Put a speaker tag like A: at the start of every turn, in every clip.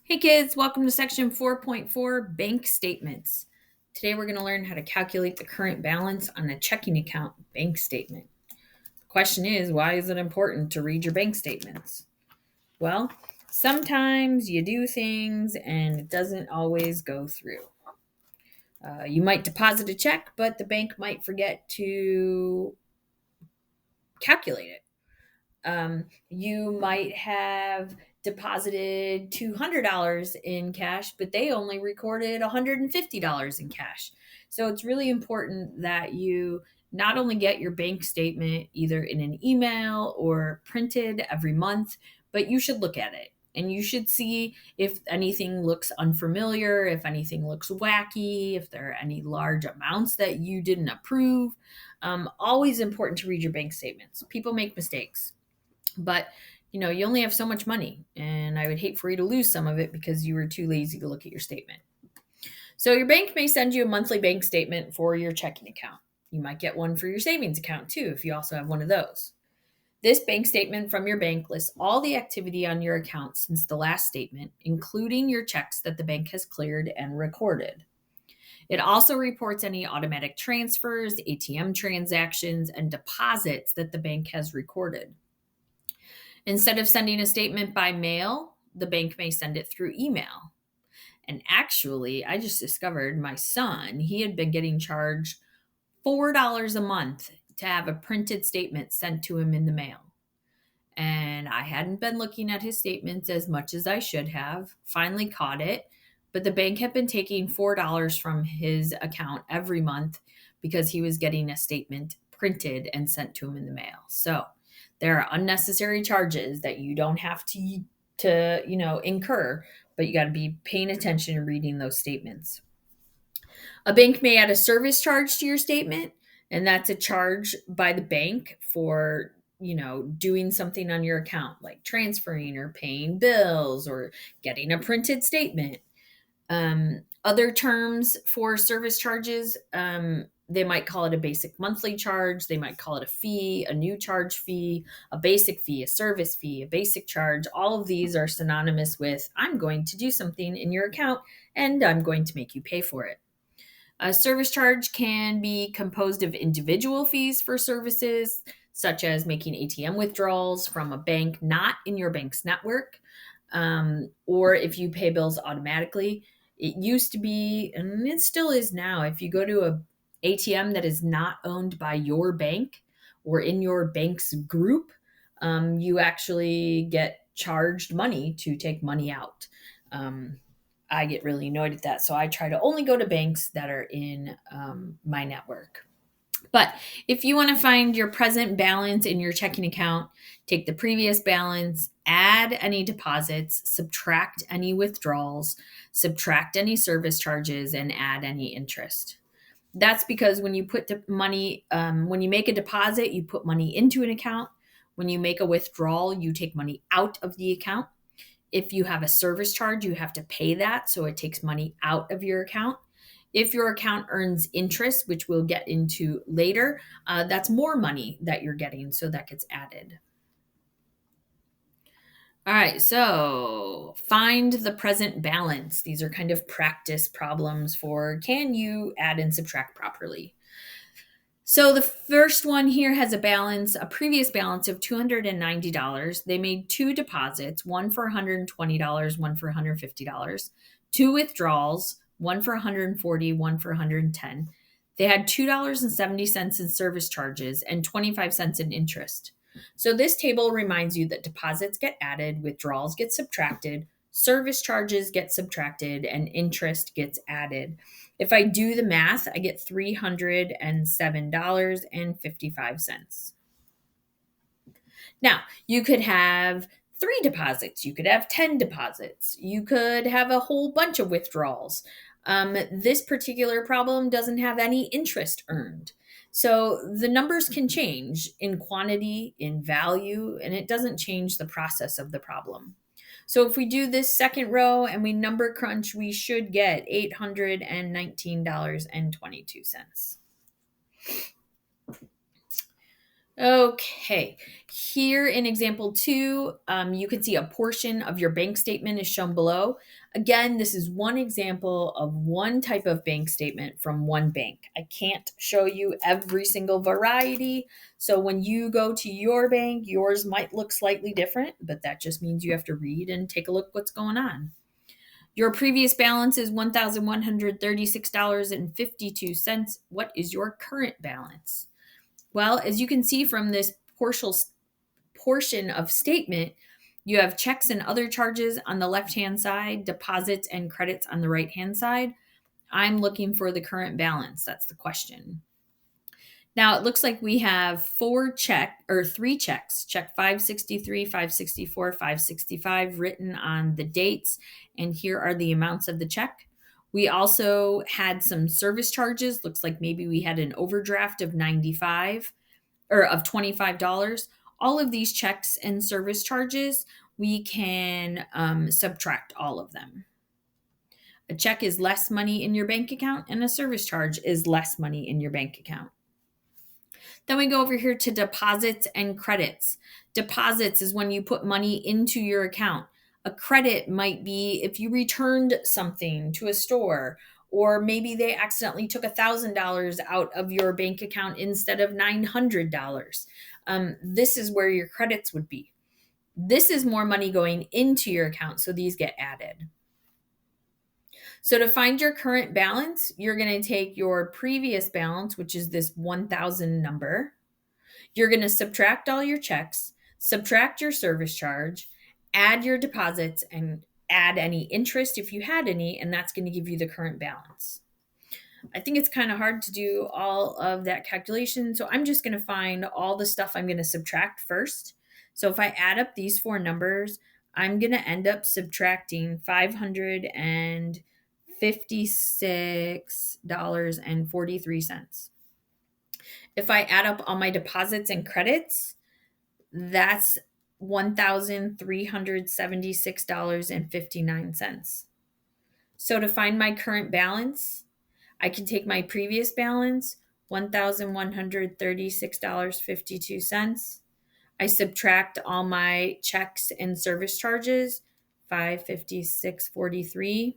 A: Hey kids, welcome to section 4.4 bank statements. Today we're going to learn how to calculate the current balance on a checking account bank statement. The question is, why is it important to read your bank statements? Well, sometimes you do things and it doesn't always go through. You might deposit a check, but the bank might forget to calculate it. You might have deposited $200 in cash, but they only recorded $150 in cash. So it's really important that you not only get your bank statement either in an email or printed every month, but you should look at it. And you should see if anything looks unfamiliar, if anything looks wacky, if there are any large amounts that you didn't approve. Always important to read your bank statements. People make mistakes, but you only have so much money, and I would hate for you to lose some of it because you were too lazy to look at your statement. So your bank may send you a monthly bank statement for your checking account. You might get one for your savings account too if you also have one of those. This bank statement from your bank lists all the activity on your account since the last statement, including your checks that the bank has cleared and recorded. It also reports any automatic transfers, ATM transactions, and deposits that the bank has recorded. Instead of sending a statement by mail, the bank may send it through email. And actually, I just discovered my son, he had been getting charged $4 a month to have a printed statement sent to him in the mail. And I hadn't been looking at his statements as much as I should have. Finally caught it, but the bank had been taking $4 from his account every month because he was getting a statement printed and sent to him in the mail. So there are unnecessary charges that you don't have to incur, but you got to be paying attention and reading those statements. A bank may add a service charge to your statement, and that's a charge by the bank for doing something on your account, like transferring or paying bills or getting a printed statement. Other terms for service charges, they might call it a basic monthly charge. They might call it a fee, a new charge fee, a basic fee, a service fee, a basic charge. All of these are synonymous with I'm going to do something in your account and I'm going to make you pay for it. A service charge can be composed of individual fees for services, such as making ATM withdrawals from a bank not in your bank's network, or if you pay bills automatically. It used to be, and it still is now, if you go to a ATM that is not owned by your bank or in your bank's group, you actually get charged money to take money out. I get really annoyed at that. So I try to only go to banks that are in my network. But if you want to find your present balance in your checking account, take the previous balance, add any deposits, subtract any withdrawals, subtract any service charges, and add any interest. That's because when you put the money, when you make a deposit, you put money into an account. When you make a withdrawal, you take money out of the account. If you have a service charge, you have to pay that. So it takes money out of your account. If your account earns interest, which we'll get into later, that's more money that you're getting. So that gets added. All right, so find the present balance. These are kind of practice problems for can you add and subtract properly? So the first one here has a previous balance of $290. They made two deposits, one for $120, one for $150, two withdrawals, one for $140, one for $110. They had $2.70 in service charges and 25 cents in interest. So this table reminds you that deposits get added, withdrawals get subtracted, service charges get subtracted, and interest gets added. If I do the math, I get $307.55. Now, you could have 3 deposits, you could have 10 deposits, you could have a whole bunch of withdrawals. This particular problem doesn't have any interest earned. So the numbers can change in quantity, in value, and it doesn't change the process of the problem. So if we do this second row and we number crunch, we should get $819.22. Okay, here in example 2, you can see a portion of your bank statement is shown below. Again, this is one example of one type of bank statement from one bank. I can't show you every single variety. So when you go to your bank, yours might look slightly different, but that just means you have to read and take a look what's going on. Your previous balance is $1,136.52. What is your current balance? Well, as you can see from this portion of statement, you have checks and other charges on the left-hand side, deposits and credits on the right-hand side. I'm looking for the current balance. That's the question. Now it looks like we have three checks, check 563, 564, 565 written on the dates, and here are the amounts of the check. We also had some service charges. Looks like maybe we had an overdraft of 95 or of $25. All of these checks and service charges, we can subtract all of them. A check is less money in your bank account, and a service charge is less money in your bank account. Then we go over here to deposits and credits. Deposits is when you put money into your account. A credit might be if you returned something to a store, or maybe they accidentally took $1,000 out of your bank account instead of $900. This is where your credits would be. This is more money going into your account, so these get added. So to find your current balance, you're going to take your previous balance, which is this 1,000 number. You're going to subtract all your checks, subtract your service charge, add your deposits, and add any interest if you had any, and that's going to give you the current balance. I think it's kind of hard to do all of that calculation, so I'm just going to find all the stuff I'm going to subtract first. So if I add up these four numbers, I'm going to end up subtracting $556.43. If I add up all my deposits and credits, that's $1,376.59. So to find my current balance, I can take my previous balance, $1,136.52. I subtract all my checks and service charges, $556.43.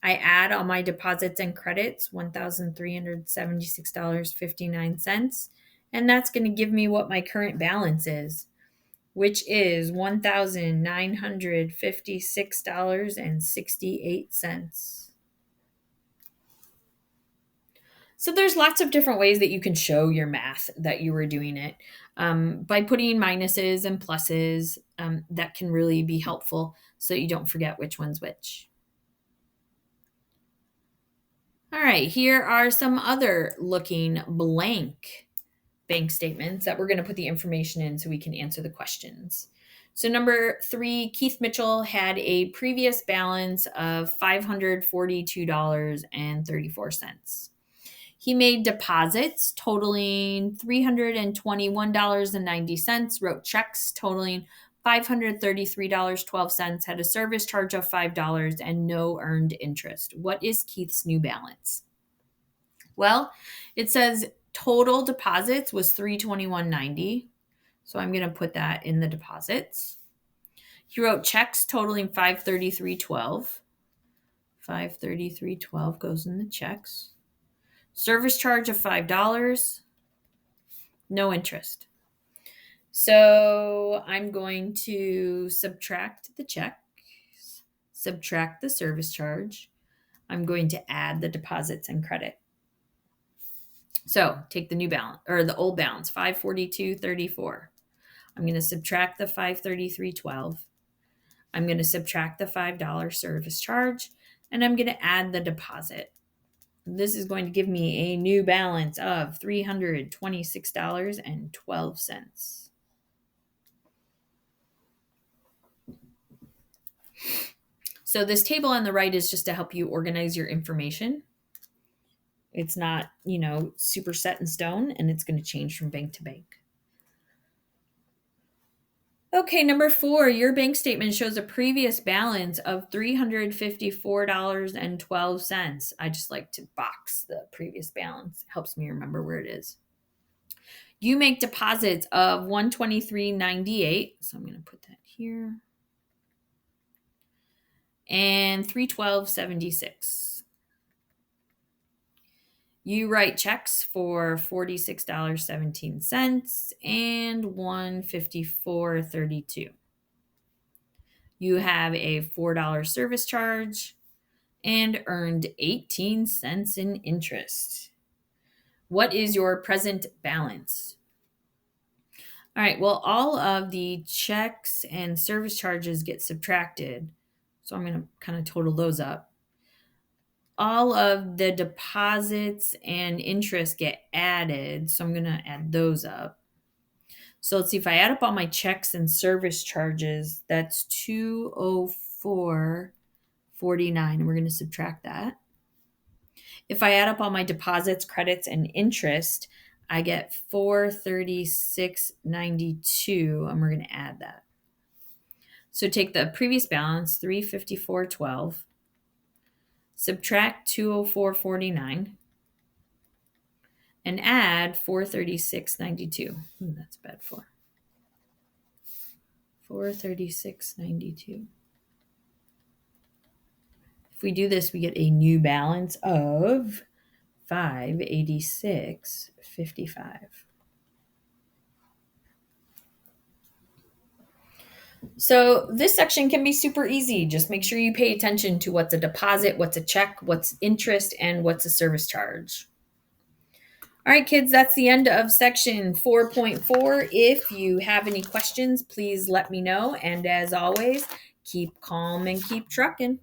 A: I add all my deposits and credits, $1,376.59. And that's going to give me what my current balance is, which is $1,956.68. So there's lots of different ways that you can show your math that you were doing it. By putting minuses and pluses, that can really be helpful so you don't forget which one's which. All right, here are some other looking blank bank statements that we're going to put the information in so we can answer the questions. So number 3, Keith Mitchell had a previous balance of $542.34. He made deposits totaling $321.90, wrote checks totaling $533.12, had a service charge of $5, and no earned interest. What is Keith's new balance? Well, it says total deposits was $321.90. So I'm going to put that in the deposits. He wrote checks totaling $533.12. $533.12 goes in the checks. Service charge of $5. No interest. So I'm going to subtract the checks, subtract the service charge. I'm going to add the deposits and credit. So take the new balance or the old balance, $542.34. I'm going to subtract the $533.12. I'm going to subtract the $5 service charge, and I'm going to add the deposit. This is going to give me a new balance of $326.12. So this table on the right is just to help you organize your information. It's not, super set in stone, and it's going to change from bank to bank. Okay, number 4, your bank statement shows a previous balance of $354.12. I just like to box the previous balance. It helps me remember where it is. You make deposits of $123.98. So I'm going to put that here. And $312.76. You write checks for $46.17 and $154.32. You have a $4 service charge and earned 18 cents in interest. What is your present balance? All right, well, all of the checks and service charges get subtracted. So I'm going to kind of total those up. All of the deposits and interest get added. So I'm going to add those up. So let's see, if I add up all my checks and service charges, that's $204.49, and we're going to subtract that. If I add up all my deposits, credits, and interest, I get $436.92, and we're going to add that. So take the previous balance, $354.12, subtract $204.49, and add $436.92. That's bad for. $436.92. If we do this, we get a new balance of $586.55. So this section can be super easy. Just make sure you pay attention to what's a deposit, what's a check, what's interest, and what's a service charge. All right, kids, that's the end of section 4.4. If you have any questions, please let me know. And as always, keep calm and keep trucking.